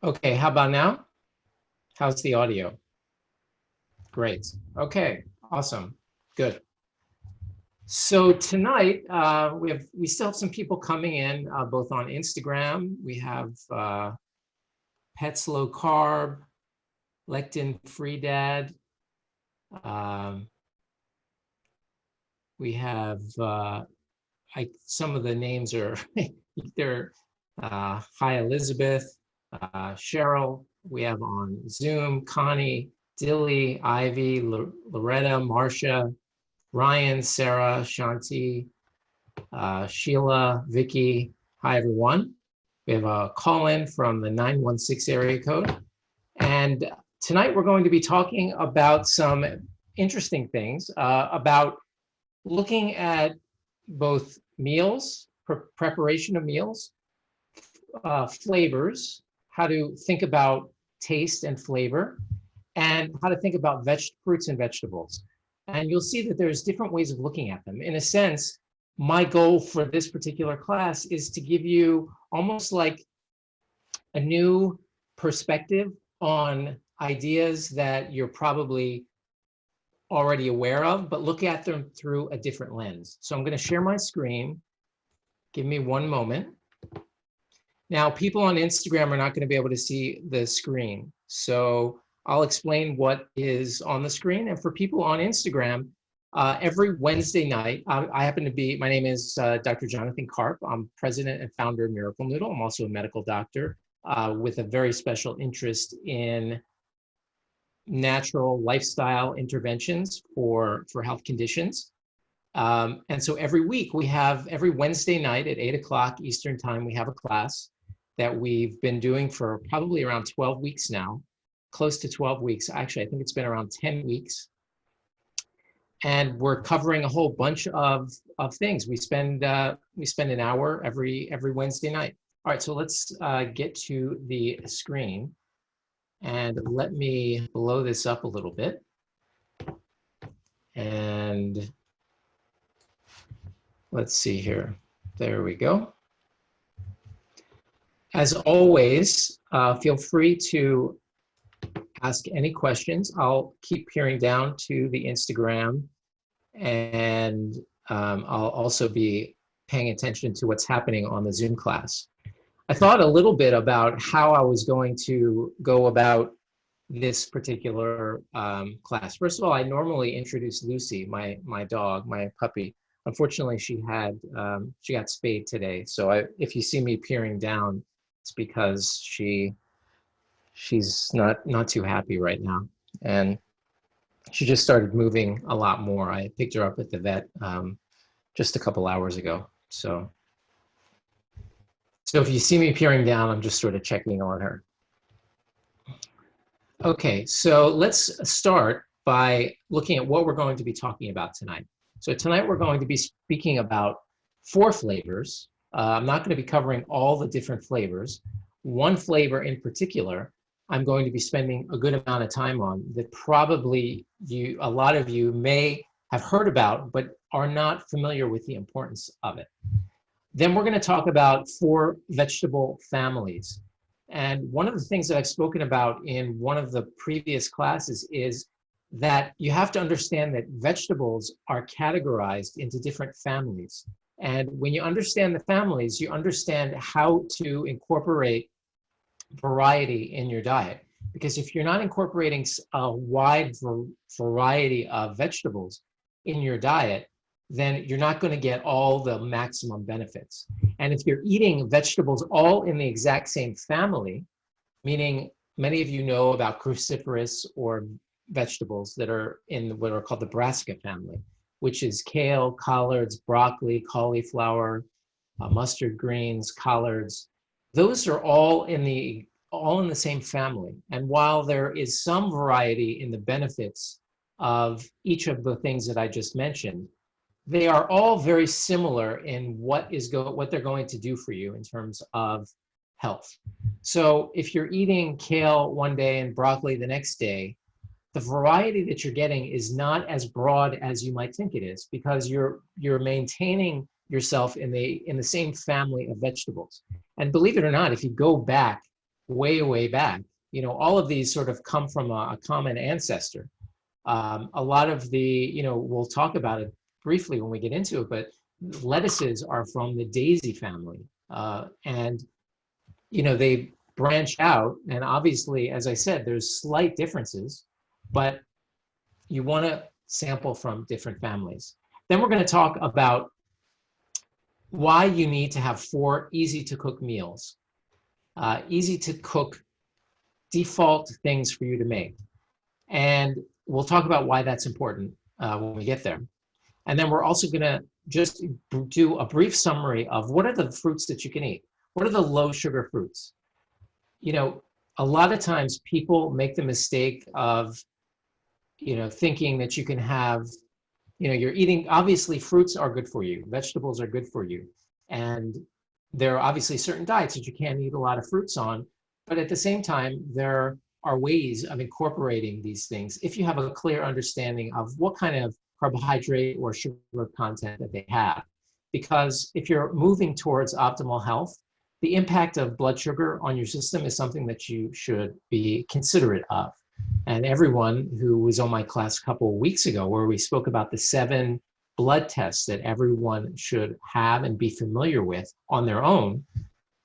Okay, how about now? How's the audio? Great. Okay, awesome. Good. So tonight we still have some people coming in both on Instagram. We have Pets Low Carb, Lectin Free Dad. Um, we have some of the names are they're Hi Elizabeth, Cheryl. We have on Zoom Connie, Dilly, Ivy, Loretta, Marcia, Ryan, Sarah, Shanti, Sheila, Vicky. Hi, everyone. We have a call in from the 916 area code. And tonight we're going to be talking about some interesting things about looking at both meals, preparation of meals, flavors, how to think about taste and flavor, and how to think about fruits and vegetables. And you'll see that there's different ways of looking at them. In a sense, my goal for this particular class is to give you almost like a new perspective on ideas that you're probably already aware of, but look at them through a different lens. So I'm going to share my screen. Give me one moment. Now, people on Instagram are not going to be able to see the screen. So I'll explain what is on the screen. And for people on Instagram, every Wednesday night, I happen to be, my name is Dr. Jonathan Carp. I'm president and founder of Miracle Noodle. I'm also a medical doctor with a very special interest in natural lifestyle interventions for health conditions. And so every week we have, every Wednesday night at 8 o'clock Eastern time, we have a class that we've been doing for probably around 12 weeks now, close to 12 weeks. Actually, I think it's been around 10 weeks. And we're covering a whole bunch of things. We spend an hour every Wednesday night. All right, so let's get to the screen. And let me blow this up a little bit. And let's see here. There we go. As always, feel free to ask any questions. I'll keep peering down to the Instagram, and I'll also be paying attention to what's happening on the Zoom class. I thought a little bit about how I was going to go about this particular class. First of all, I normally introduce Lucy, my dog, my puppy. Unfortunately, she got spayed today. So if you see me peering down, it's because she's not too happy right now, and she just started moving a lot more. I picked her up at the vet just a couple hours ago. So if you see me peering down, I'm just sort of checking on her. Okay, so let's start by looking at what we're going to be talking about tonight. So tonight we're going to be speaking about 4 flavors. I'm not going to be covering all the different flavors. One flavor in particular, I'm going to be spending a good amount of time on that probably a lot of you may have heard about, but are not familiar with the importance of it. Then we're going to talk about 4 vegetable families. And one of the things that I've spoken about in one of the previous classes is that you have to understand that vegetables are categorized into different families. And when you understand the families, you understand how to incorporate variety in your diet. Because if you're not incorporating a wide variety of vegetables in your diet, then you're not going to get all the maximum benefits. And if you're eating vegetables all in the exact same family, meaning many of you know about cruciferous or vegetables that are in what are called the brassica family, which is kale, collards, broccoli, cauliflower, mustard greens, collards. Those are all in the same family. And while there is some variety in the benefits of each of the things that I just mentioned, they are all very similar in what they're going to do for you in terms of health. So if you're eating kale one day and broccoli the next day, the variety that you're getting is not as broad as you might think it is, because you're maintaining yourself in the same family of vegetables. And believe it or not, if you go back way back. All of these sort of come from a common ancestor. A lot of we'll talk about it briefly when we get into it, but lettuces are from the daisy family. And they branch out, and obviously, as I said, there's slight differences, but you want to sample from different families. Then we're going to talk about why you need to have 4 easy to cook meals, easy to cook default things for you to make. And we'll talk about why that's important when we get there. And then we're also going to just do a brief summary of what are the fruits that you can eat. What are the low sugar fruits? A lot of times people make the mistake of, thinking that you can have, you're eating, obviously fruits are good for you, vegetables are good for you. And there are obviously certain diets that you can't eat a lot of fruits on, but at the same time, there are ways of incorporating these things if you have a clear understanding of what kind of carbohydrate or sugar content that they have. Because if you're moving towards optimal health, the impact of blood sugar on your system is something that you should be considerate of. And everyone who was on my class a couple of weeks ago, where we spoke about the 7 blood tests that everyone should have and be familiar with on their own,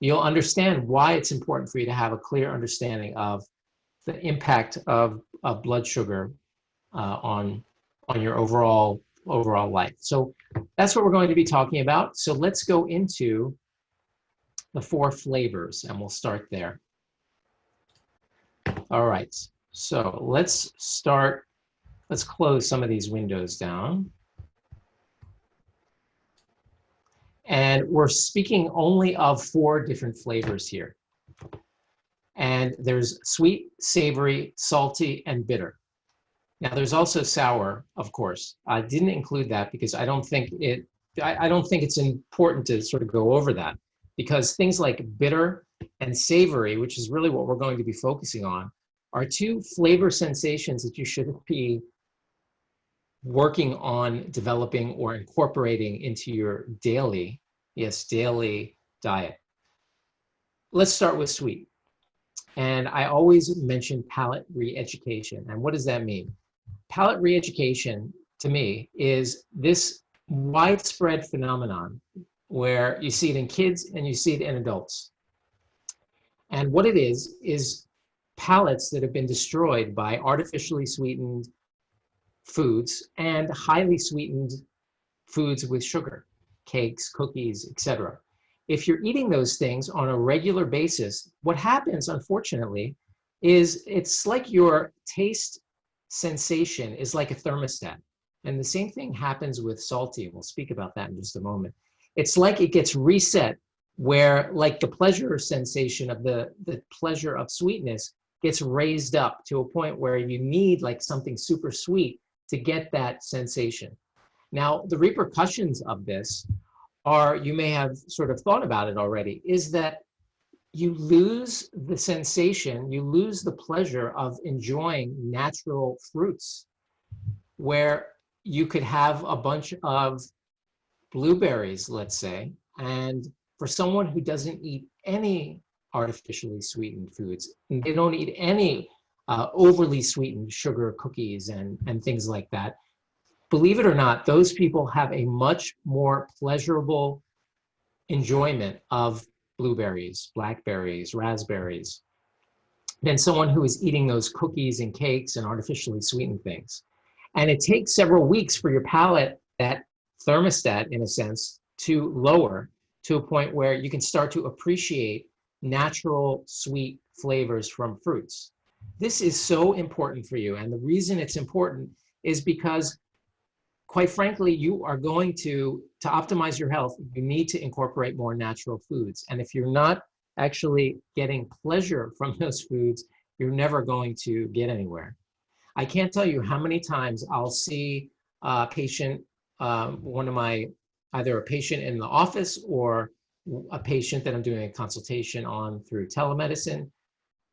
you'll understand why it's important for you to have a clear understanding of the impact of blood sugar on your overall life. So that's what we're going to be talking about. So let's go into the 4 flavors, and we'll start there. All right, so let's close some of these windows down. And we're speaking only of 4 different flavors here. And there's sweet, savory, salty, and bitter. Now there's also sour, of course. I didn't include that because I don't think it's important to sort of go over that, because things like bitter and savory, which is really what we're going to be focusing on, are 2 flavor sensations that you should be working on developing or incorporating into your daily diet. Let's start with sweet. And I always mention palate re-education. And what does that mean? Palate re-education, to me, is this widespread phenomenon where you see it in kids and you see it in adults. And what it is palates that have been destroyed by artificially sweetened foods and highly sweetened foods with sugar, cakes, cookies, etc. If you're eating those things on a regular basis, what happens, unfortunately, is it's like your taste sensation is like a thermostat. And the same thing happens with salty. We'll speak about that in just a moment. It's like it gets reset, where like the pleasure sensation of the pleasure of sweetness gets raised up to a point where you need like something super sweet to get that sensation. Now, the repercussions of this are, you may have sort of thought about it already, is that you lose the sensation, you lose the pleasure of enjoying natural fruits, where you could have a bunch of blueberries, let's say, and for someone who doesn't eat any artificially sweetened foods, they don't eat any overly sweetened sugar cookies and things like that, believe it or not, those people have a much more pleasurable enjoyment of blueberries, blackberries, raspberries, than someone who is eating those cookies and cakes and artificially sweetened things. And it takes several weeks for your palate, that thermostat in a sense, to lower to a point where you can start to appreciate natural sweet flavors from fruits. This is so important for you. And the reason it's important is because, quite frankly, you are going to optimize your health, you need to incorporate more natural foods. And if you're not actually getting pleasure from those foods, you're never going to get anywhere. I can't tell you how many times I'll see a patient, either a patient in the office or a patient that I'm doing a consultation on through telemedicine,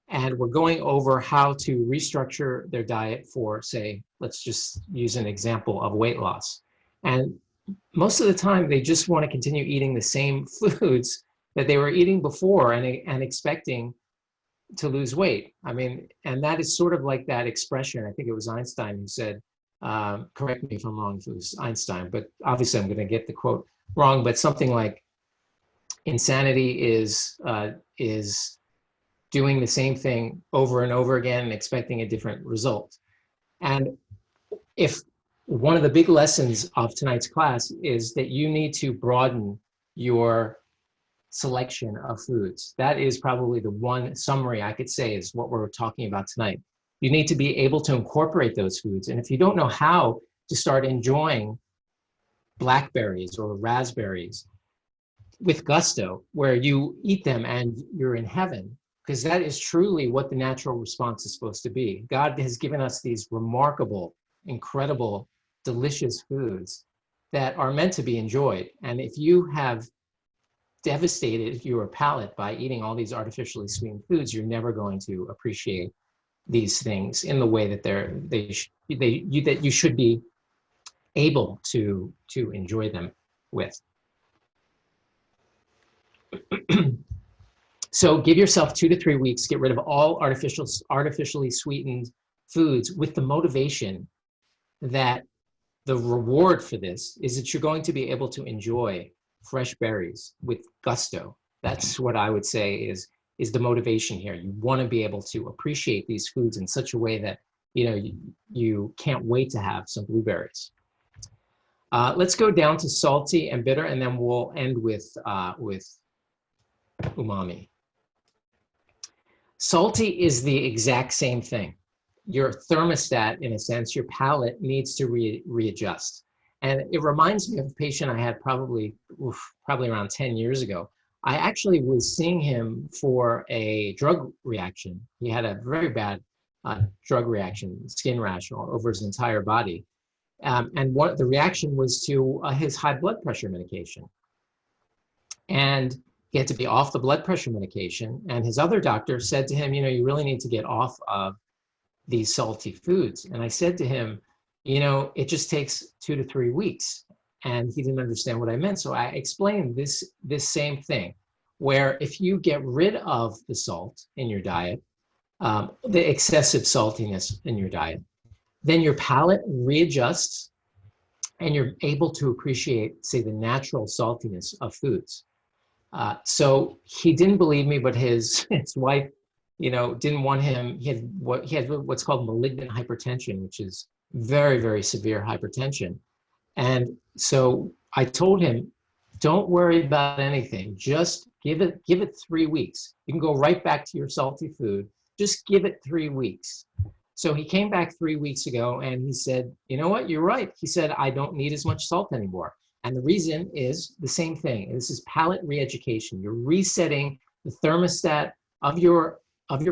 and we're going over how to restructure their diet for, say, let's just use an example of weight loss. And most of the time, they just want to continue eating the same foods that they were eating before and expecting to lose weight. I mean, and that is sort of like that expression. I think it was Einstein who said, correct me if I'm wrong if it was Einstein, but obviously I'm going to get the quote wrong, but something like insanity is doing the same thing over and over again and expecting a different result. And if one of the big lessons of tonight's class is that you need to broaden your selection of foods. That is probably the one summary I could say is what we're talking about tonight. You need to be able to incorporate those foods. And if you don't know how to start enjoying blackberries or raspberries with gusto, where you eat them and you're in heaven, because that is truly what the natural response is supposed to be. God has given us these remarkable, incredible, delicious foods that are meant to be enjoyed. And if you have devastated your palate by eating all these artificially sweetened foods, you're never going to appreciate these things in the way that that you should be able to enjoy them with. So give yourself 2 to 3 weeks, get rid of all artificially sweetened foods with the motivation that the reward for this is that you're going to be able to enjoy fresh berries with gusto. That's what I would say is the motivation here. You want to be able to appreciate these foods in such a way that you can't wait to have some blueberries. Let's go down to salty and bitter, and then we'll end with umami. Salty is the exact same thing. Your thermostat, in a sense, your palate needs to readjust. And it reminds me of a patient I had probably around 10 years ago. I actually was seeing him for a drug reaction. He had a very bad drug reaction, skin rash over his entire body. And what the reaction was to his high blood pressure medication. And he had to be off the blood pressure medication. And his other doctor said to him, you really need to get off of these salty foods. And I said to him, it just takes 2 to 3 weeks. And he didn't understand what I meant. So I explained this same thing, where if you get rid of the salt in your diet, the excessive saltiness in your diet, then your palate readjusts and you're able to appreciate, say, the natural saltiness of foods. So he didn't believe me, but his wife, didn't want him. He had what's called malignant hypertension, which is very, very severe hypertension. And so I told him, don't worry about anything. Just give it 3 weeks. You can go right back to your salty food. Just give it 3 weeks. So he came back 3 weeks ago and he said, you know what, you're right. He said, I don't need as much salt anymore. And the reason is the same thing. This is palate re-education. You're resetting the thermostat of your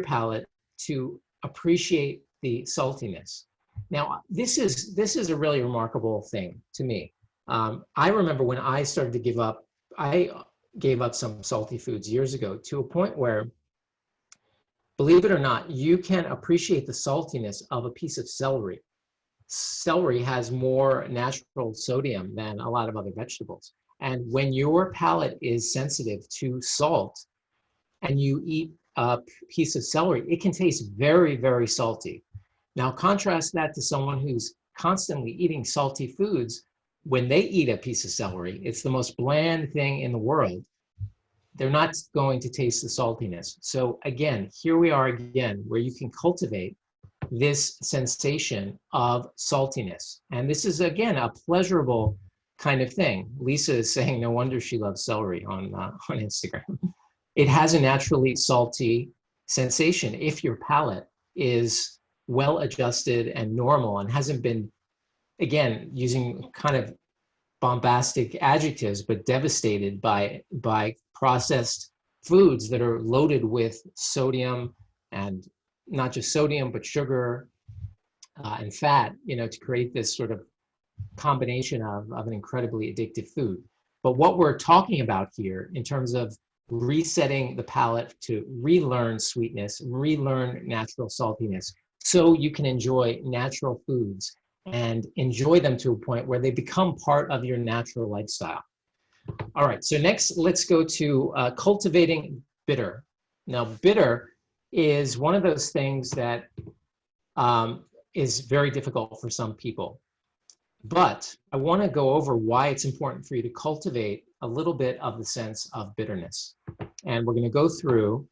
palate to appreciate the saltiness. Now, this is a really remarkable thing to me. I remember when I started to give up, I gave up some salty foods years ago to a point where, believe it or not, you can appreciate the saltiness of a piece of celery. Celery has more natural sodium than a lot of other vegetables. And when your palate is sensitive to salt and you eat a piece of celery, it can taste very, very salty. Now, contrast that to someone who's constantly eating salty foods. When they eat a piece of celery, it's the most bland thing in the world. They're not going to taste the saltiness. So again, here we are again, where you can cultivate this sensation of saltiness. And this is, again, a pleasurable kind of thing. Lisa is saying, no wonder she loves celery on Instagram. It has a naturally salty sensation if your palate is well adjusted and normal and hasn't been, again, using kind of bombastic adjectives, but devastated by processed foods that are loaded with sodium, and not just sodium, but sugar and fat, to create this sort of combination of an incredibly addictive food. But what we're talking about here in terms of resetting the palate to relearn sweetness, relearn natural saltiness, so you can enjoy natural foods and enjoy them to a point where they become part of your natural lifestyle. All right, so next let's go to cultivating bitter. Now, bitter is one of those things that is very difficult for some people. But I want to go over why it's important for you to cultivate a little bit of the sense of bitterness. And we're going to go through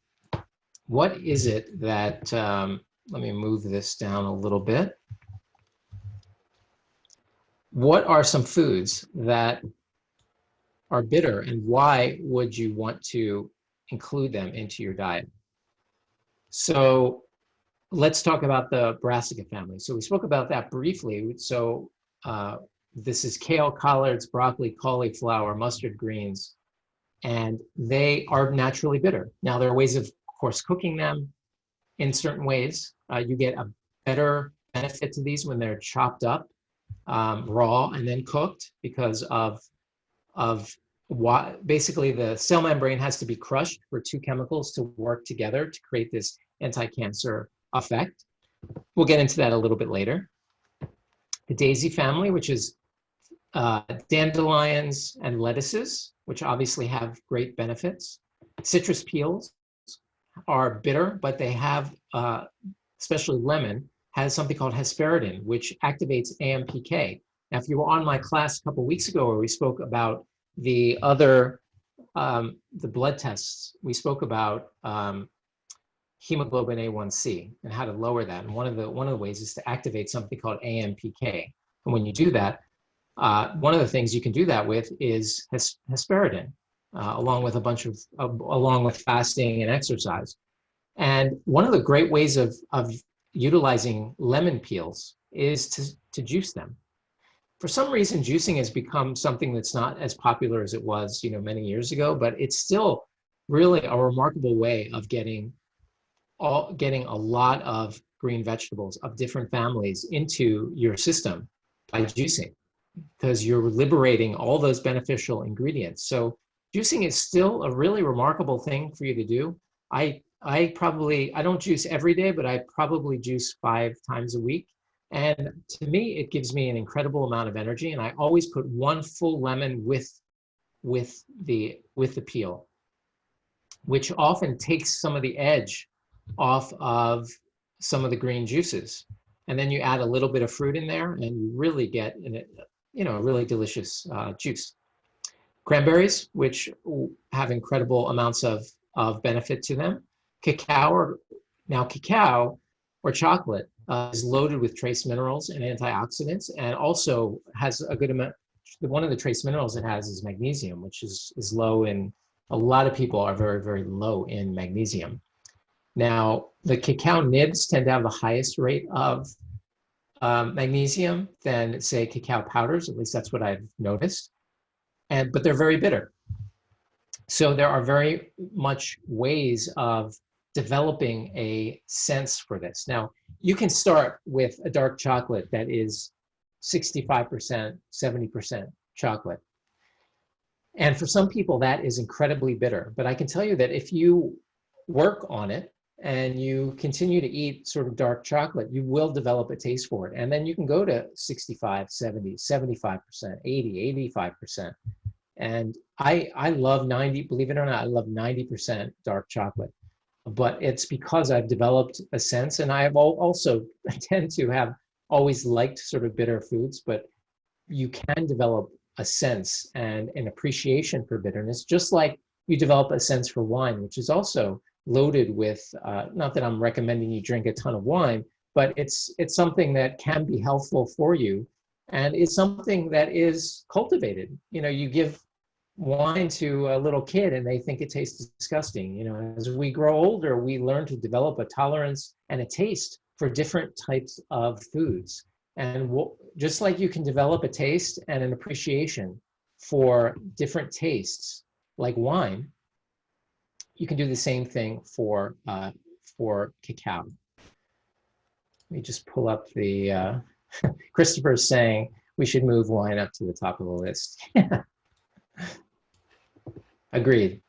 what is it that, let me move this down a little bit. What are some foods that are bitter, and why would you want to include them into your diet? So let's talk about the brassica family. So we spoke about that briefly. So this is kale, collards, broccoli, cauliflower, mustard greens, and they are naturally bitter. Now, there are ways of course, cooking them in certain ways. You get a better benefit to these when they're chopped up raw and then cooked because of why basically the cell membrane has to be crushed for two chemicals to work together to create this anti-cancer effect. We'll get into that a little bit later. The daisy family, which is dandelions and lettuces, which obviously have great benefits. Citrus peels are bitter, but they have, especially lemon, has something called hesperidin, which activates AMPK. Now, if you were on my class a couple of weeks ago where we spoke about the other, the blood tests, we spoke about hemoglobin A1C and how to lower that. And one of the ways is to activate something called AMPK. And when you do that, one of the things you can do that with is hesperidin, along with a bunch of, along with fasting and exercise. And one of the great ways of utilizing lemon peels is to juice them. For some reason, juicing has become something that's not as popular as it was, many years ago, but it's still really a remarkable way of getting a lot of green vegetables of different families into your system by juicing, because you're liberating all those beneficial ingredients. So juicing is still a really remarkable thing for you to do. I don't juice every day, but I probably juice 5 times a week. And to me, it gives me an incredible amount of energy. And I always put 1 full lemon with the peel, which often takes some of the edge off of some of the green juices. And then you add a little bit of fruit in there and you really get a really delicious juice. Cranberries, which have incredible amounts of benefit to them. Cacao or chocolate is loaded with trace minerals and antioxidants, and also has a good amount. One of the trace minerals it has is magnesium, which is low in, a lot of people are very, very low in magnesium. Now, the cacao nibs tend to have the highest rate of magnesium than, say, cacao powders. At least that's what I've noticed. But they're very bitter. So there are very much ways of developing a sense for this. Now, you can start with a dark chocolate that is 65%, 70% chocolate. And for some people, that is incredibly bitter. But I can tell you that if you work on it and you continue to eat sort of dark chocolate, you will develop a taste for it. And then you can go to 65, 70, 75%, 80, 85%. And I love 90, believe it or not, I love 90% dark chocolate. But it's because I've developed a sense, and I've also tend to have always liked sort of bitter foods, but you can develop a sense and an appreciation for bitterness, just like you develop a sense for wine, which is also loaded with, not that I'm recommending you drink a ton of wine, but it's something that can be helpful for you, and it's something that is cultivated. You give wine to a little kid and they think it tastes disgusting. As we grow older, we learn to develop a tolerance and a taste for different types of foods. And just like you can develop a taste and an appreciation for different tastes, like wine, you can do the same thing for cacao. Let me just pull up the, Christopher's saying we should move wine up to the top of the list. Agreed.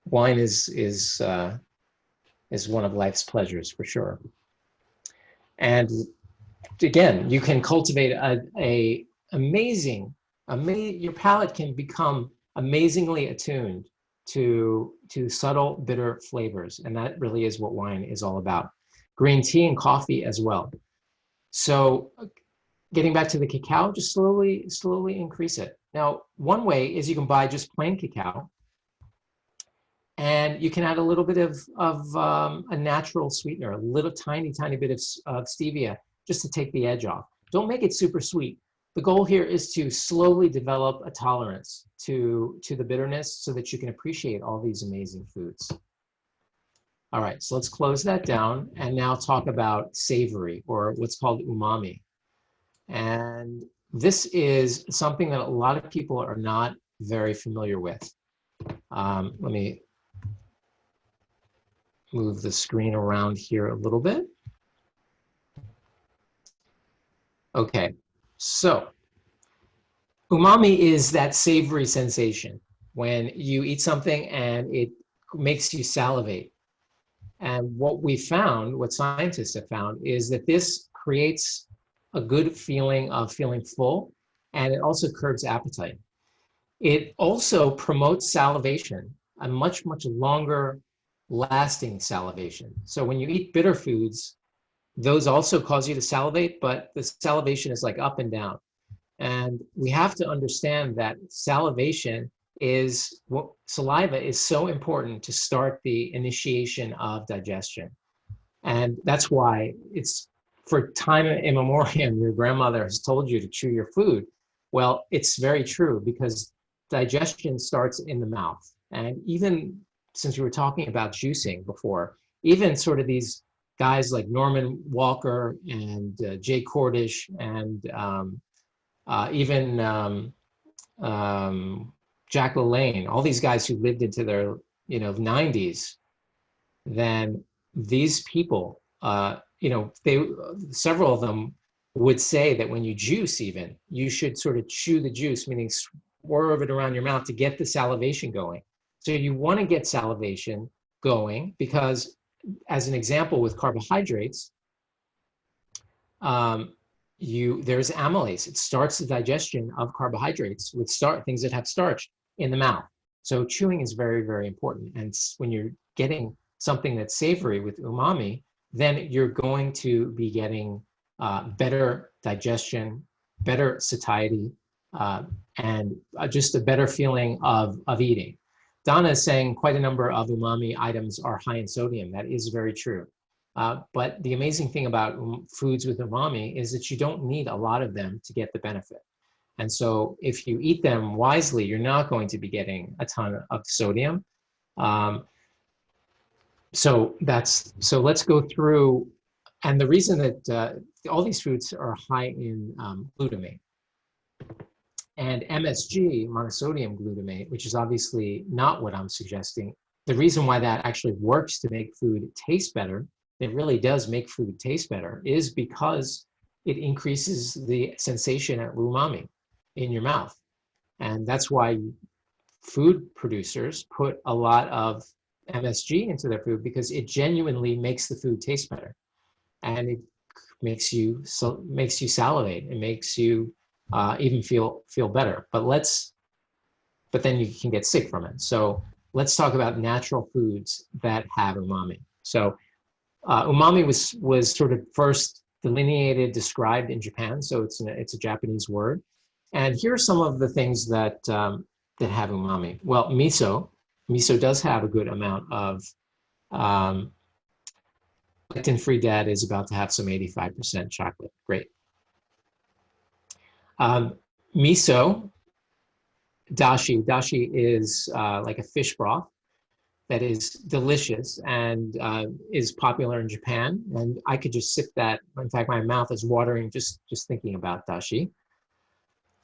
Wine is one of life's pleasures for sure. And again, you can cultivate your palate can become amazingly attuned to subtle bitter flavors. And that really is what wine is all about. Green tea and coffee as well. So getting back to the cacao, just slowly increase it. Now, one way is you can buy just plain cacao, and you can add a little bit of a natural sweetener, a little tiny bit of stevia, just to take the edge off. Don't make it super sweet. The goal here is to slowly develop a tolerance to the bitterness so that you can appreciate all these amazing foods. All right, so let's close that down and now talk about savory, or what's called umami. And this is something that a lot of people are not very familiar with. Let me move the screen around here a little bit. Okay, so umami is that savory sensation when you eat something and it makes you salivate. And what we found, what scientists have found, is that this creates a good feeling of feeling full, and it also curbs appetite. It also promotes salivation, a much longer lasting salivation. So when you eat bitter foods, those also cause you to salivate, but the salivation is like up and down. And we have to understand that salivation is what saliva is so important to start the initiation of digestion. And that's why it's for time immemorial, your grandmother has told you to chew your food. Well, it's very true because digestion starts in the mouth. And even since we were talking about juicing before, even sort of these guys like Norman Walker and Jay Cordish and even Jack LaLanne, all these guys who lived into their 90s, then these people, several of them would say that when you juice even, you should sort of chew the juice, meaning swirl it around your mouth to get the salivation going. So you want to get salivation going because, as an example with carbohydrates, there's amylase. It starts the digestion of carbohydrates with things that have starch in the mouth. So chewing is very important. And when you're getting something that's savory with umami, then you're going to be getting better digestion, better satiety, and just a better feeling of eating. Donna is saying quite a number of umami items are high in sodium. That is very true. But the amazing thing about foods with umami is that you don't need a lot of them to get the benefit. And so if you eat them wisely, you're not going to be getting a ton of sodium. So let's go through. And the reason that all these foods are high in glutamate. And MSG, monosodium glutamate, which is obviously not what I'm suggesting, the reason why that actually works to make food taste better, it really does make food taste better, is because it increases the sensation at umami in your mouth. And that's why food producers put a lot of MSG into their food, because it genuinely makes the food taste better. And it makes you salivate. It makes you even feel better. But then you can get sick from it. So let's talk about natural foods that have umami. So umami was sort of first described in Japan. So it's a Japanese word. And here are some of the things that have umami. Well, miso does have a good amount of lectin-free. Dad is about to have some 85% chocolate. Great. Miso, dashi is like a fish broth that is delicious and is popular in Japan. And I could just sip that. In fact, my mouth is watering just thinking about dashi.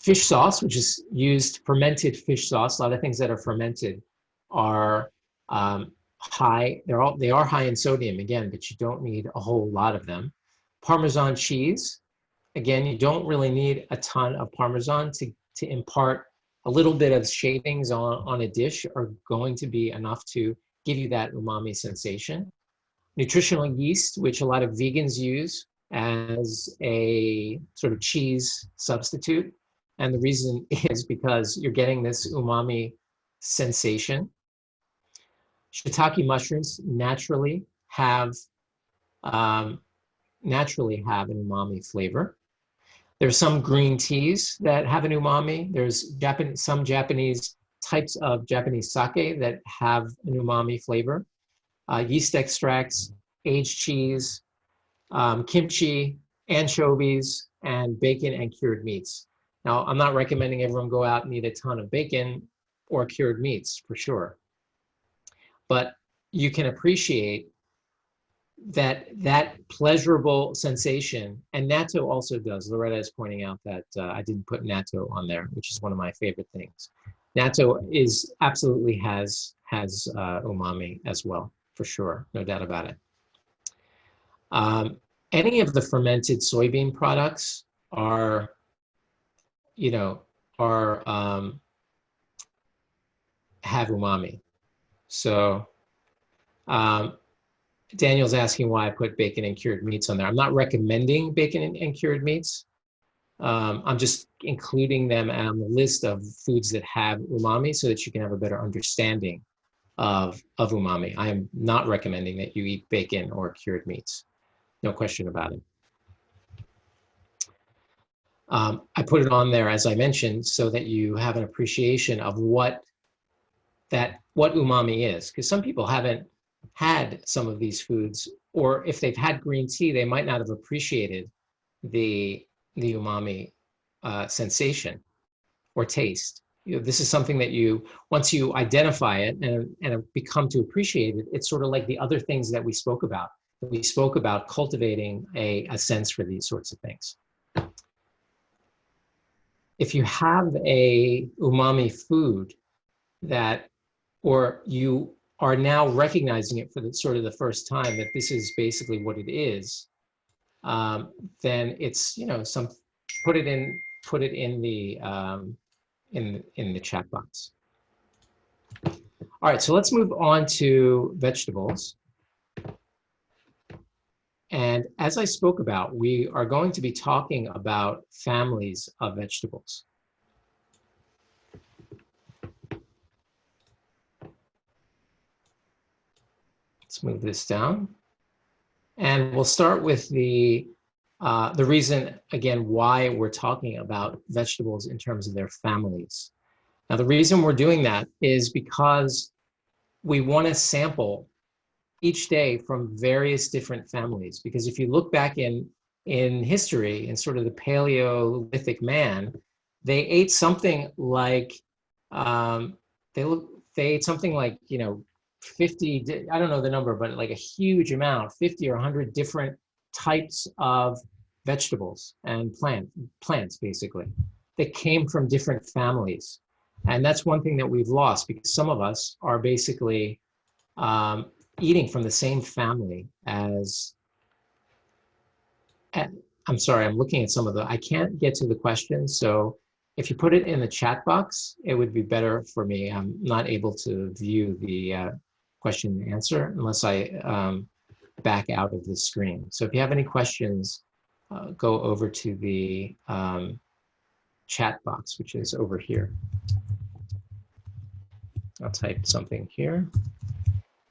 Fish sauce, which is fermented fish sauce. A lot of things that are fermented are high. They are high in sodium again, but you don't need a whole lot of them. Parmesan cheese. Again, you don't really need a ton of Parmesan to impart a little bit of shavings on a dish are going to be enough to give you that umami sensation. Nutritional yeast, which a lot of vegans use as a sort of cheese substitute. And the reason is because you're getting this umami sensation Shiitake mushrooms um, naturally have an umami flavor. There's some green teas that have an umami. There's some Japanese types of Japanese sake that have an umami flavor. Yeast extracts, aged cheese, kimchi, anchovies, and bacon and cured meats. Now, I'm not recommending everyone go out and eat a ton of bacon or cured meats for sure, but you can appreciate that pleasurable sensation. And natto also does. Loretta is pointing out that I didn't put natto on there, which is one of my favorite things. Natto absolutely has umami as well, for sure, no doubt about it. Any of the fermented soybean products are, have umami. So Daniel's asking why I put bacon and cured meats on there. I'm not recommending bacon and cured meats. I'm just including them on the list of foods that have umami so that you can have a better understanding of umami. I am not recommending that you eat bacon or cured meats. No question about it. I put it on there, as I mentioned, so that you have an appreciation of what umami is, because some people haven't had some of these foods, or if they've had green tea, they might not have appreciated the umami sensation or taste. This is something that once you identify it and become to appreciate it, it's sort of like the other things that we spoke about. We spoke about cultivating a sense for these sorts of things. If you have a umami food or you are now recognizing it for the first time, that this is basically what it is, then it's, put it in the chat box. All right, so let's move on to vegetables. And as I spoke about, we are going to be talking about families of vegetables. Let's move this down. And we'll start with the reason, again, why we're talking about vegetables in terms of their families. Now, the reason we're doing that is because we want to sample each day from various different families. Because if you look back in history, in sort of the Paleolithic man, they ate something like, they ate something like, 50, I don't know the number, but like a huge amount, 50 or 100 different types of vegetables and plants, basically, that came from different families. And that's one thing that we've lost, because some of us are basically eating from the same family as, I'm sorry, I'm looking at some of I can't get to the questions. So if you put it in the chat box, it would be better for me. I'm not able to view the question and answer unless I back out of the screen. So if you have any questions, go over to the chat box, which is over here. I'll type something here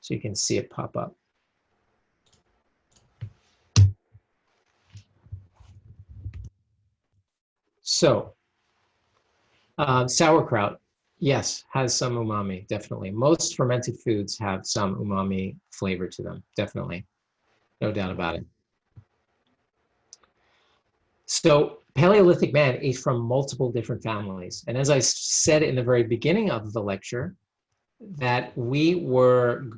so you can see it pop up. So sauerkraut, yes, has some umami, definitely. Most fermented foods have some umami flavor to them, definitely. No doubt about it. So Paleolithic man ate from multiple different families. And as I said in the very beginning of the lecture, that we wanted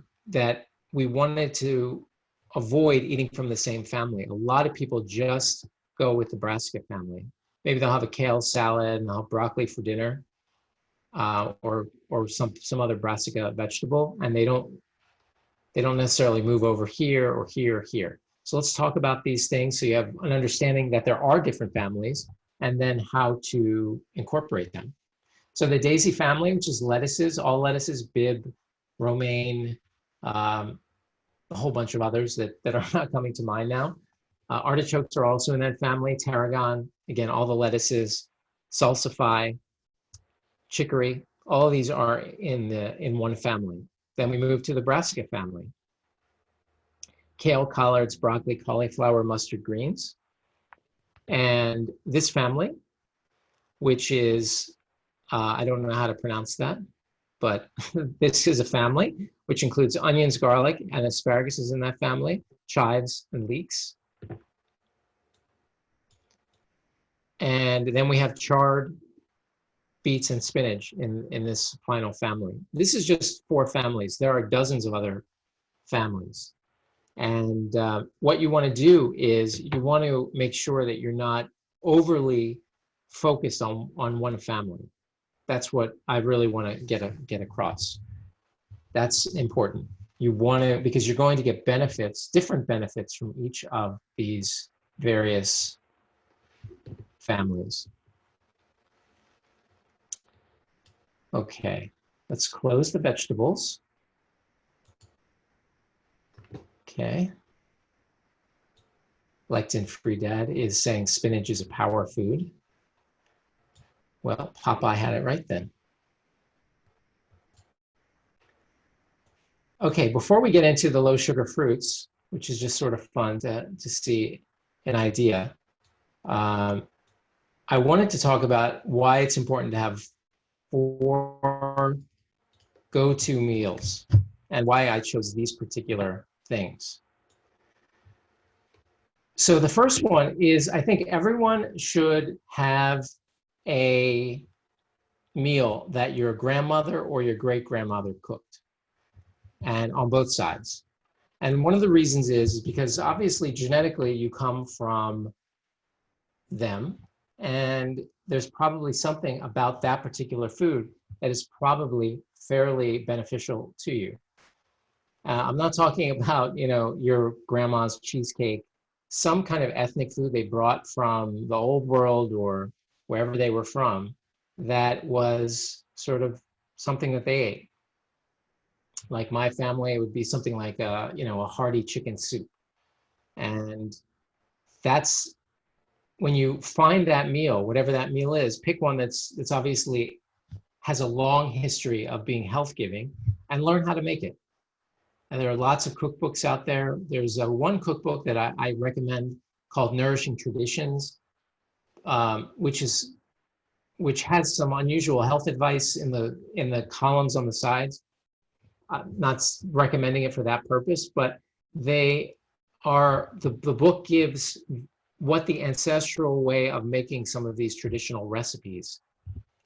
to avoid eating from the same family. A lot of people just go with the brassica family. Maybe they'll have a kale salad and they'll have broccoli for dinner, or some other brassica vegetable, and they don't necessarily move over here or here or here. So let's talk about these things so you have an understanding that there are different families, and then how to incorporate them. So the daisy family, which is lettuces, all lettuces, Bib, romaine, a whole bunch of others that are not coming to mind now. Artichokes are also in that family. Tarragon, again, all the lettuces, salsify, chicory, all of these are in one family. Then we move to the brassica family. Kale, collards, broccoli, cauliflower, mustard greens. And this family, which is, I don't know how to pronounce that, but this is a family which includes onions, garlic, and asparagus is in that family, chives and leeks. And then we have chard, beets, and spinach in this final family. This is just 4 families. There are dozens of other families. And what you want to do is you want to make sure that you're not overly focused on one family. That's what I really want to get across. That's important. You want to, because you're going to get benefits, different benefits from each of these various families. Okay, let's close the vegetables. Okay. Lectin Free Dad is saying spinach is a power food. Well, Popeye had it right then. Okay, before we get into the low sugar fruits, which is just sort of fun to see an idea, I wanted to talk about why it's important to have 4 go-to meals and why I chose these particular things. So the first one is, I think everyone should have a meal that your grandmother or your great-grandmother cooked, and on both sides. And one of the reasons is because obviously genetically you come from them, and there's probably something about that particular food that is probably fairly beneficial to you. I'm not talking about, your grandma's cheesecake, some kind of ethnic food they brought from the old world or wherever they were from that was sort of something that they ate. Like my family, it would be something like a hearty chicken soup. And that's when you find that meal, whatever that meal is, pick one that's obviously has a long history of being health giving and learn how to make it. And there are lots of cookbooks out there. There's one cookbook that I recommend called Nourishing Traditions, which has some unusual health advice in the columns on the sides. I'm not recommending it for that purpose, but the book gives what the ancestral way of making some of these traditional recipes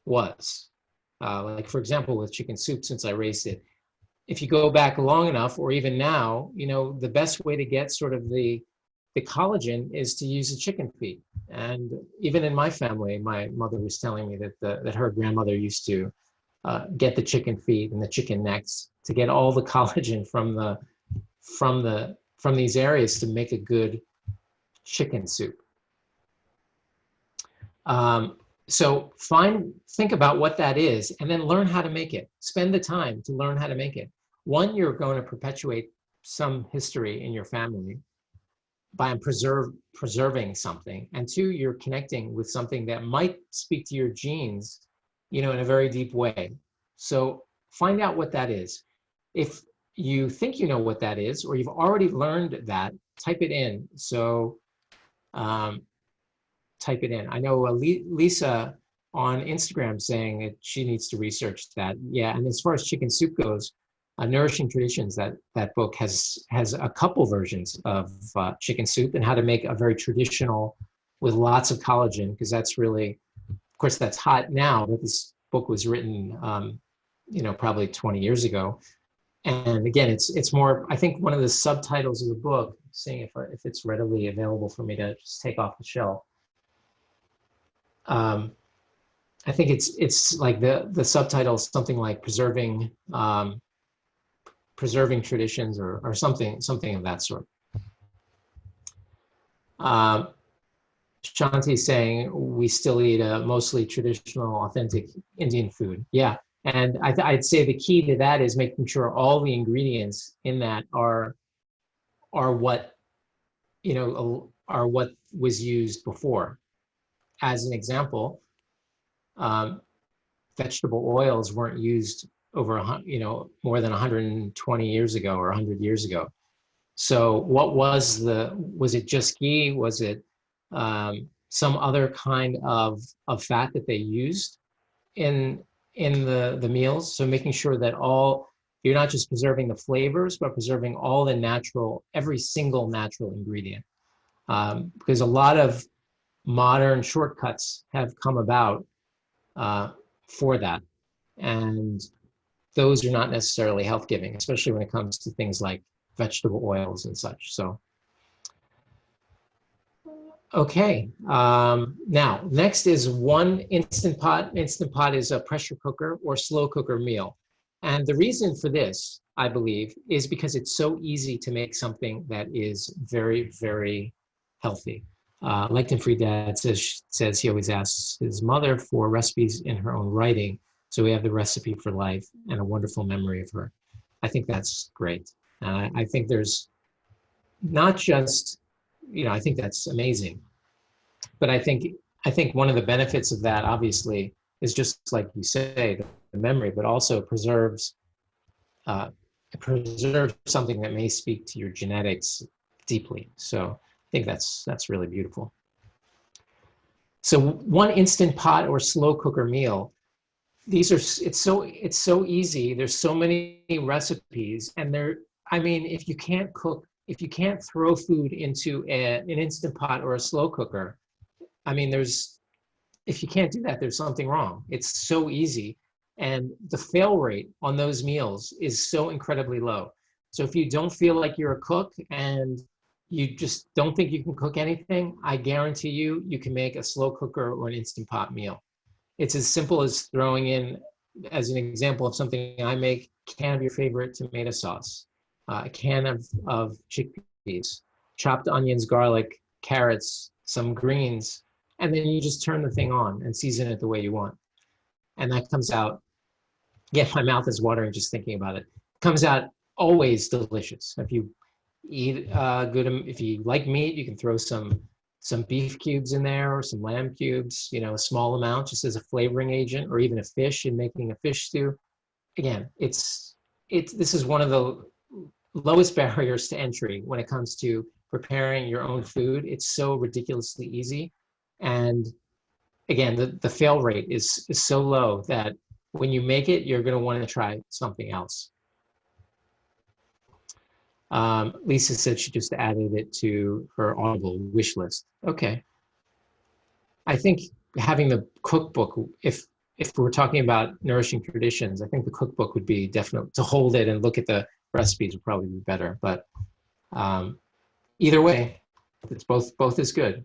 was. Like for example, with chicken soup, since I raised it, if you go back long enough, or even now, the best way to get sort of the collagen is to use a chicken feet. And even in my family, my mother was telling me that her grandmother used to get the chicken feet and the chicken necks to get all the collagen from these areas to make a good chicken soup. So think about what that is, and then learn how to make it. Spend the time to learn how to make it. One, you're going to perpetuate some history in your family by preserving something. And 2, you're connecting with something that might speak to your genes, in a very deep way. So find out what that is. If you think you know what that is, or you've already learned that, type it in. So type it in. I know Lisa on Instagram saying that she needs to research that. Yeah, and as far as chicken soup goes, Nourishing Traditions, that book has a couple versions of chicken soup and how to make a very traditional with lots of collagen, because that's really, of course, that's hot now, but this book was written, probably 20 years ago. And again, it's more, I think one of the subtitles of the book, seeing if it's readily available for me to just take off the shelf. I think it's like the subtitle is something like preserving traditions or something of that sort. Shanti's saying we still eat a mostly traditional, authentic Indian food. Yeah, and I'd say the key to that is making sure all the ingredients in that are what are what was used before. As an example, vegetable oils weren't used over more than 120 years ago or 100 years ago. So what was it just ghee? Was it some other kind of fat that they used in the meals? So making sure that you're not just preserving the flavors, but preserving all the every single natural ingredient. Because a lot of modern shortcuts have come about for that. And those are not necessarily health giving, especially when it comes to things like vegetable oils and such. So, okay. Now, next is one Instant Pot. Instant Pot is a pressure cooker or slow cooker meal. And the reason for this, I believe, is because it's so easy to make something that is very, very healthy. Langton Free Dad says he always asks his mother for recipes in her own writing. So we have the recipe for life and a wonderful memory of her. I think that's great. I think there's not just, I think that's amazing. But I think one of the benefits of that, obviously, is just like you say, the memory, but also preserves something that may speak to your genetics deeply. So I think that's really beautiful. So one Instant Pot or slow cooker meal. It's so easy. There's so many recipes, and if you can't throw food into an Instant Pot or a slow cooker, if you can't do that, there's something wrong. It's so easy. And the fail rate on those meals is so incredibly low. So if you don't feel like you're a cook and you just don't think you can cook anything, I guarantee you can make a slow cooker or an Instant Pot meal. It's as simple as throwing in, as an example of something I make, a can of your favorite tomato sauce, a can of chickpeas, chopped onions, garlic, carrots, some greens, and then you just turn the thing on and season it the way you want. And that comes out, my mouth is watering just thinking about it. Comes out always delicious. If you eat if you like meat, you can throw some beef cubes in there or some lamb cubes, a small amount just as a flavoring agent, or even a fish in making a fish stew. Again, this is one of the lowest barriers to entry when it comes to preparing your own food. It's so ridiculously easy. And again, the fail rate is so low that when you make it, you're going to want to try something else. Lisa said she just added it to her Audible wish list. Okay. I think having the cookbook, if we're talking about nourishing traditions, I think the cookbook would be definitely, to hold it and look at the recipes would probably be better. But either way, it's both is good.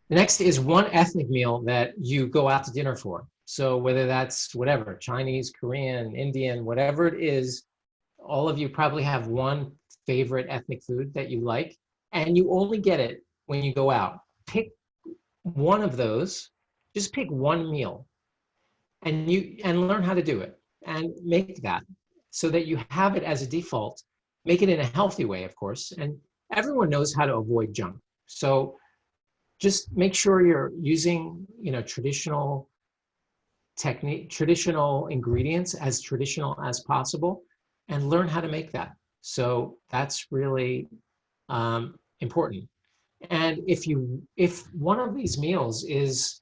The next is one ethnic meal that you go out to dinner for. So whether that's whatever, Chinese, Korean, Indian, whatever it is, all of you probably have one favorite ethnic food that you like, and you only get it when you go out. Pick one of those, just pick one meal, and learn how to do it, and make that so that you have it as a default. Make it in a healthy way, of course, and everyone knows how to avoid junk. So just make sure you're using, traditional ingredients, as traditional as possible, and learn how to make that. So that's really important. And if one of these meals is,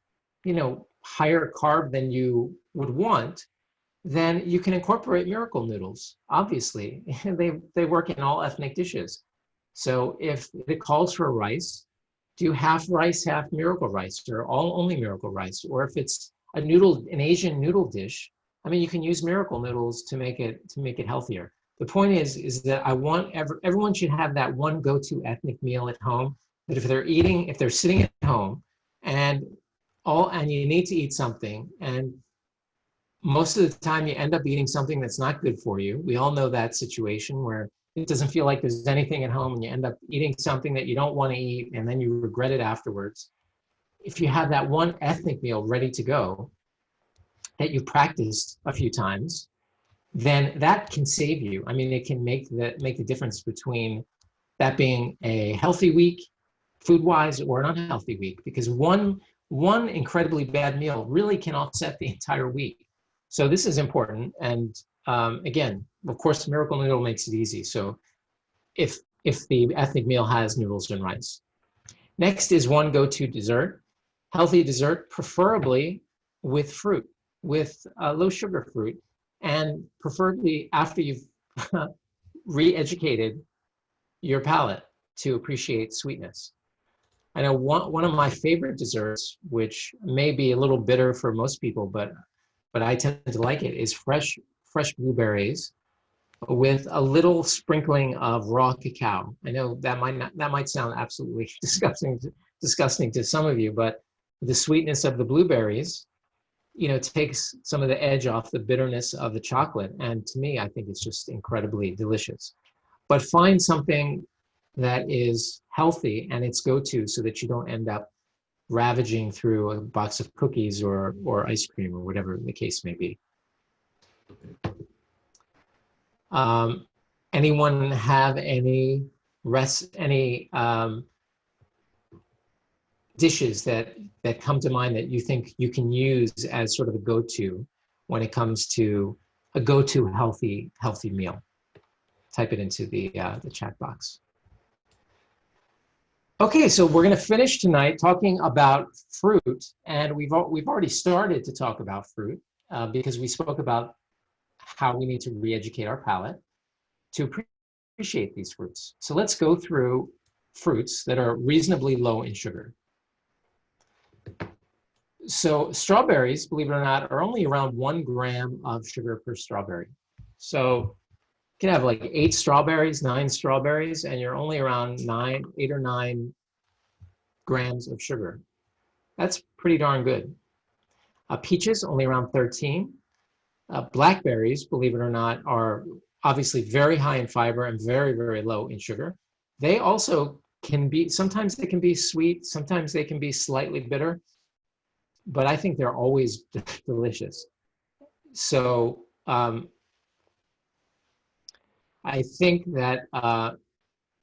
higher carb than you would want, then you can incorporate miracle noodles. Obviously, they work in all ethnic dishes. So if it calls for rice, do half rice, half miracle rice, or only miracle rice. Or if it's an Asian noodle dish, you can use miracle noodles to make it healthier. The point is that I want everyone should have that one go-to ethnic meal at home. That if they're sitting at home and you need to eat something, and most of the time you end up eating something that's not good for you. We all know that situation where it doesn't feel like there's anything at home and you end up eating something that you don't want to eat and then you regret it afterwards. If you have that one ethnic meal ready to go that you practiced a few times, then that can save you. It can make the difference between that being a healthy week food-wise or an unhealthy week, because one incredibly bad meal really can offset the entire week. So this is important. And again, of course, Miracle Noodle makes it easy. So if the ethnic meal has noodles and rice. Next is one go-to dessert, healthy dessert, preferably with fruit, with low sugar fruit, and preferably after you've re-educated your palate to appreciate sweetness. I know one of my favorite desserts, which may be a little bitter for most people, but I tend to like it, is fresh blueberries with a little sprinkling of raw cacao. I know that might sound absolutely disgusting to some of you, but the sweetness of the blueberries, takes some of the edge off the bitterness of the chocolate. And to me, I think it's just incredibly delicious. But find something that is healthy and it's go-to so that you don't end up ravaging through a box of cookies or ice cream or whatever the case may be. Anyone have any dishes that come to mind that you think you can use as sort of a go-to when it comes to a go-to healthy meal? Type it into the chat box. Okay, so we're going to finish tonight talking about fruit, and we've already started to talk about fruit because we spoke about how we need to re-educate our palate to appreciate these fruits. So let's go through fruits that are reasonably low in sugar. So strawberries, believe it or not, are only around 1 gram of sugar per strawberry. So you can have like 8 strawberries, 9 strawberries, and you're only around 8 or 9 grams of sugar. That's pretty darn good. Peaches, only around 13. Blackberries, believe it or not, are obviously very high in fiber and very, very low in sugar. They also can be, sometimes they can be sweet, sometimes they can be slightly bitter, but I think they're always delicious. So I think that,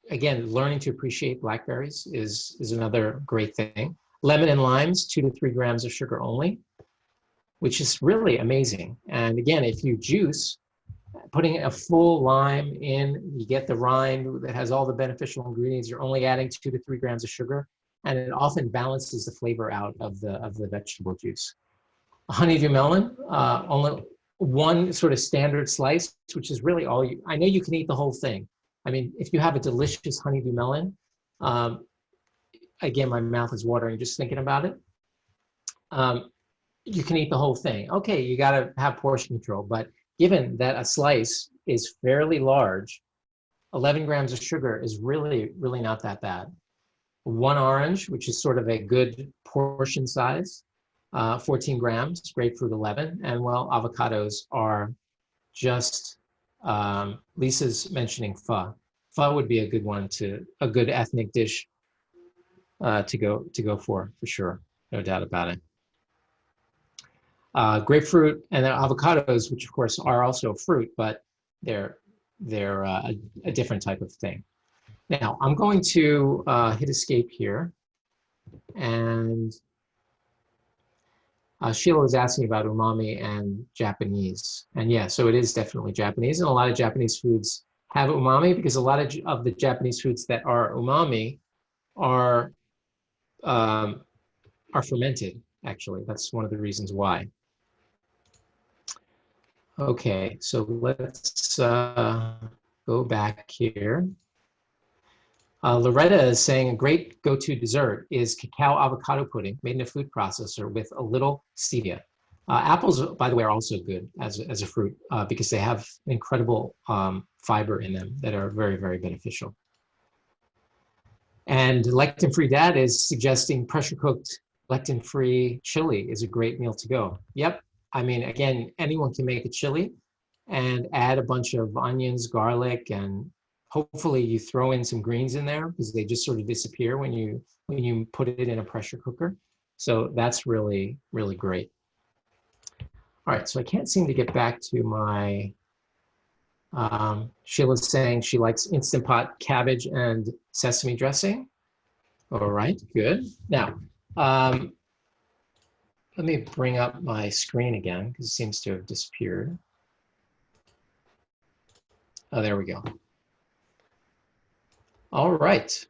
again, learning to appreciate blackberries is another great thing. Lemon and limes, 2 to 3 grams of sugar only, which is really amazing. And again, if you juice, putting a full lime in, you get the rind that has all the beneficial ingredients. You're only adding 2 to 3 grams of sugar, and it often balances the flavor out of the vegetable juice. A honeydew melon, only 1 sort of standard slice, which is really all you. I know you can eat the whole thing. I mean, if you have a delicious honeydew melon, again, my mouth is watering just thinking about it. You can eat the whole thing. Okay, you got to have portion control, but given that a slice is fairly large, 11 grams of sugar is really, really not that bad. 1 orange, which is sort of a good portion size, 14 grams, grapefruit 11, and well, avocados are just, Lisa's mentioning pho. Pho would be a good one a good ethnic dish to go for sure, no doubt about it. Grapefruit and avocados, which of course are also fruit, but they're a different type of thing. Now I'm going to hit escape here, and Sheila was asking about umami and Japanese, and yeah, so it is definitely Japanese, and a lot of Japanese foods have umami because a lot of the Japanese foods that are umami are fermented. Actually, that's one of the reasons why. Okay, so let's go back here. Loretta is saying a great go-to dessert is cacao avocado pudding made in a food processor with a little stevia. Apples, by the way, are also good as a fruit because they have incredible fiber in them that are very, very beneficial. And lectin-free dad is suggesting pressure-cooked lectin-free chili is a great meal to go. Yep. I mean, again, anyone can make a chili and add a bunch of onions, garlic, and hopefully you throw in some greens in there because they just sort of disappear when you put it in a pressure cooker. So that's really, really great. All right, so I can't seem to get back to my, Sheila's saying she likes Instant Pot cabbage and sesame dressing. All right, good. Now, Let me bring up my screen again because it seems to have disappeared. Oh, there we go. All right.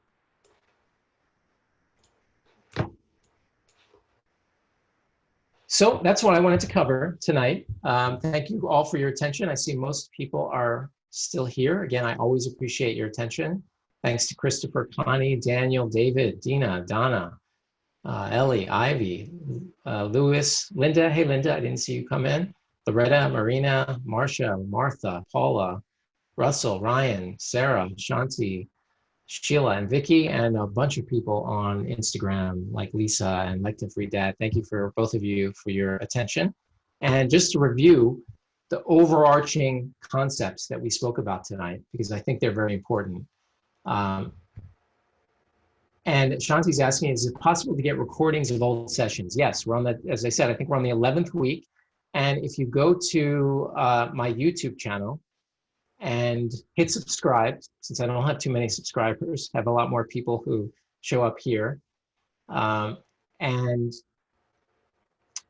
So that's what I wanted to cover tonight. Thank you all for your attention. I see most people are still here. Again, I always appreciate your attention. Thanks to Christopher, Connie, Daniel, David, Dina, Donna, Ellie, Ivy, Louis, Linda. Hey, Linda, I didn't see you come in. Loretta, Marina, Marcia, Martha, Paula, Russell, Ryan, Sarah, Shanti, Sheila, and Vicky, and a bunch of people on Instagram like Lisa and Like to Free Dad. Thank you for both of you for your attention. And just to review the overarching concepts that we spoke about tonight, because I think they're very important. And Shanti's asking, is it possible to get recordings of old sessions? Yes, we're on that, as I said, I think we're on the 11th week. And if you go to my YouTube channel and hit subscribe, since I don't have too many subscribers, I have a lot more people who show up here. And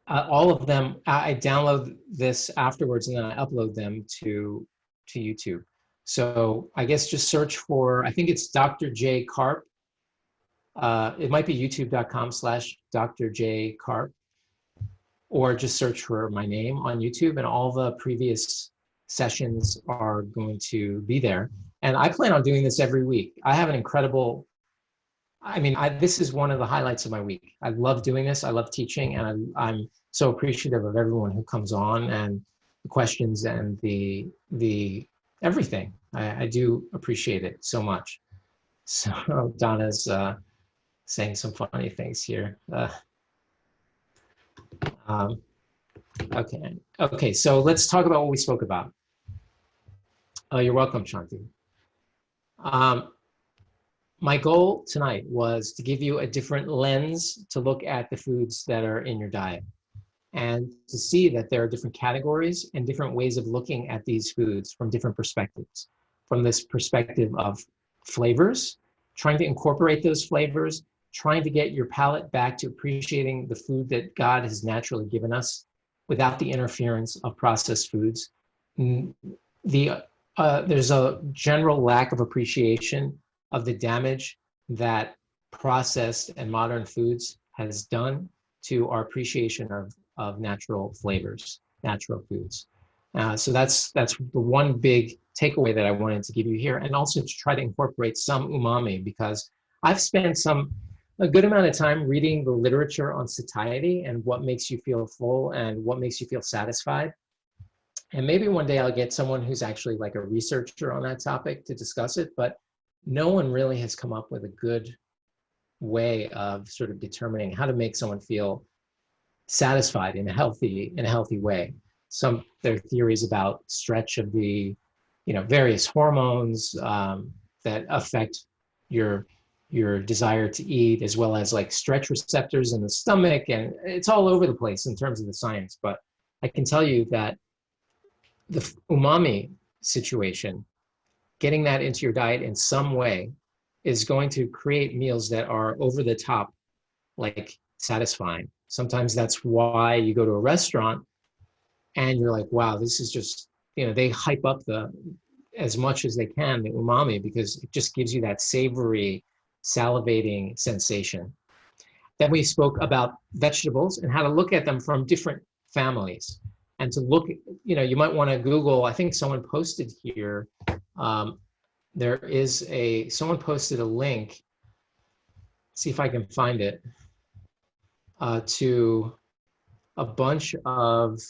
all of them, I download this afterwards and then I upload them to YouTube. So I guess just search for, I think it's Dr. J Carp. It might be youtube.com/Dr. J Carp, or just search for my name on YouTube, and all the previous sessions are going to be there. And I plan on doing this every week. I have an incredible, I mean, this is one of the highlights of my week. I love doing this. I love teaching, and I'm so appreciative of everyone who comes on and the questions and the everything. I do appreciate it so much. So Donna's saying some funny things here. Okay, so let's talk about what we spoke about. You're welcome, Shanti. My goal tonight was to give you a different lens to look at the foods that are in your diet, and to see that there are different categories and different ways of looking at these foods from different perspectives. From this perspective of flavors, trying to incorporate those flavors, trying to get your palate back to appreciating the food that God has naturally given us without the interference of processed foods. There's a general lack of appreciation of the damage that processed and modern foods has done to our appreciation of natural flavors, natural foods. So that's the one big takeaway that I wanted to give you here, and also to try to incorporate some umami, because I've spent a good amount of time reading the literature on satiety and what makes you feel full and what makes you feel satisfied. And maybe one day I'll get someone who's actually like a researcher on that topic to discuss it, but no one really has come up with a good way of sort of determining how to make someone feel satisfied in a healthy way. There are theories about stretch of the, various hormones that affect your desire to eat, as well as like stretch receptors in the stomach, and it's all over the place in terms of the science. But I can tell you that the umami situation, getting that into your diet in some way, is going to create meals that are over the top, like satisfying. Sometimes that's why you go to a restaurant and you're like, wow, this is just, they hype up as much as they can, the umami, because it just gives you that savory, salivating sensation. Then we spoke about vegetables and how to look at them from different families, and to look, you might want to Google, I think someone posted here, someone posted a link, see if I can find it, to a bunch of,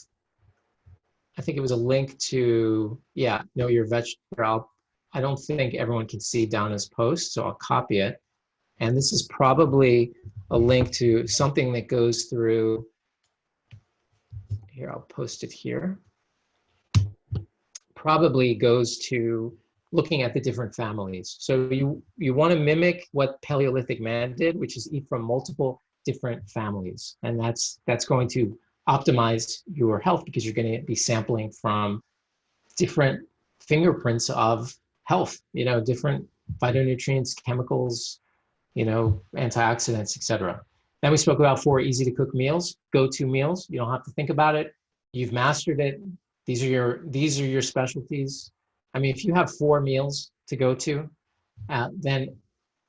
I think it was a link to, know your vegetable. I don't think everyone can see Donna's post, so I'll copy it. And this is probably a link to something that goes through, here, I'll post it here. Probably goes to looking at the different families. So you want to mimic what Paleolithic man did, which is eat from multiple different families. And that's going to optimize your health, because you're going to be sampling from different fingerprints of health, different phytonutrients, chemicals, antioxidants, etc. Then we spoke about 4 easy to cook meals, go-to meals. You don't have to think about it. You've mastered it. These are your specialties. I mean, if you have 4 meals to go to, then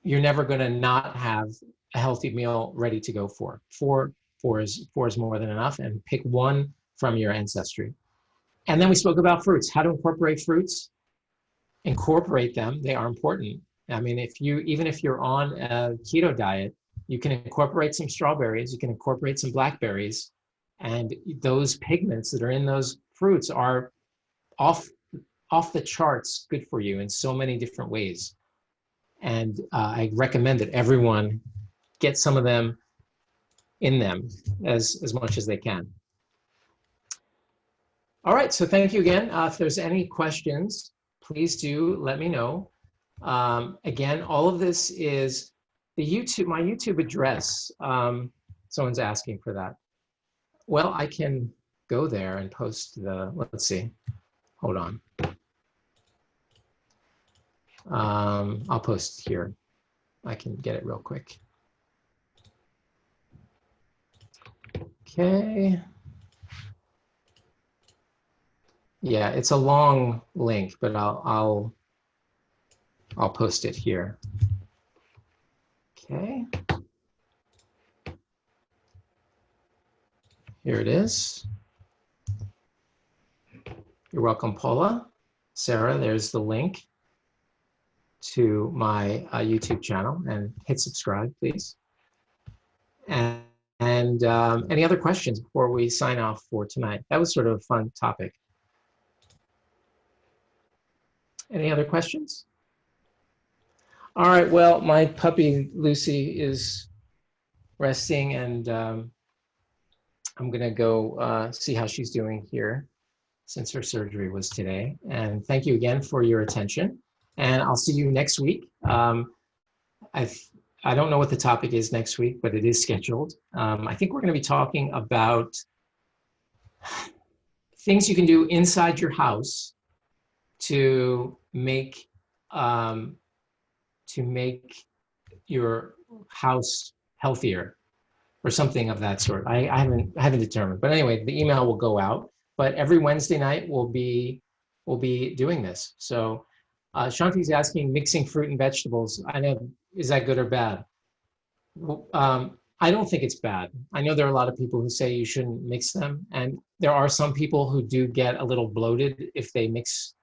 you're never going to not have a healthy meal ready to go for. Four is more than enough, and pick one from your ancestry. And then we spoke about fruits, how to incorporate fruits. Incorporate them, they are important. I mean, even if you're on a keto diet, you can incorporate some strawberries, you can incorporate some blackberries, and those pigments that are in those fruits are off the charts good for you in so many different ways. And I recommend that everyone get some of them in them as much as they can. All right, so thank you again. If there's any questions, please do let me know. Again, all of this is my YouTube address. Someone's asking for that. Well, I can go there and post let's see, hold on. I'll post here. I can get it real quick. Okay. Yeah, it's a long link, but I'll post it here. Okay. Here it is. You're welcome, Paula. Sarah, there's the link to my YouTube channel, and hit subscribe, please. And any other questions before we sign off for tonight? That was sort of a fun topic. Any other questions? All right, well, my puppy Lucy is resting, and I'm gonna go see how she's doing here since her surgery was today. And thank you again for your attention, and I'll see you next week. I don't know what the topic is next week, but it is scheduled. I think we're gonna be talking about things you can do inside your house to make your house healthier, or something of that sort. I haven't determined, but anyway, the email will go out. But every Wednesday night we'll be doing this. So Shanti's asking, mixing fruit and vegetables. I know, is that good or bad? I don't think it's bad. I know there are a lot of people who say you shouldn't mix them, and there are some people who do get a little bloated if they mix,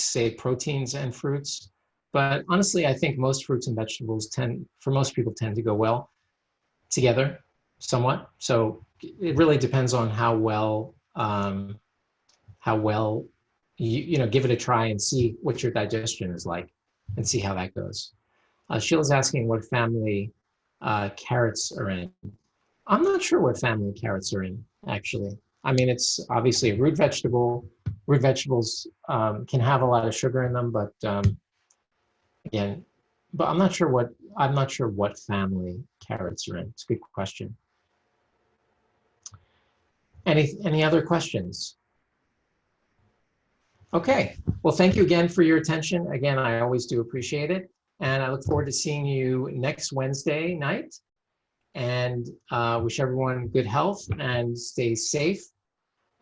say, proteins and fruits. But honestly, I think most fruits and vegetables tend to go well together somewhat. So it really depends on how well you give it a try and see what your digestion is like, and see how that goes. Sheila's asking what family carrots are in. I'm not sure what family carrots are in, actually. I mean, it's obviously a root vegetable. Root vegetables can have a lot of sugar in them, but I'm not sure what family carrots are in. It's a good question. Any other questions? Okay. Well, thank you again for your attention. Again, I always do appreciate it. And I look forward to seeing you next Wednesday night. And wish everyone good health and stay safe.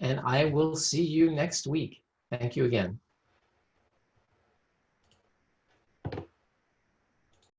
And I will see you next week. Thank you again.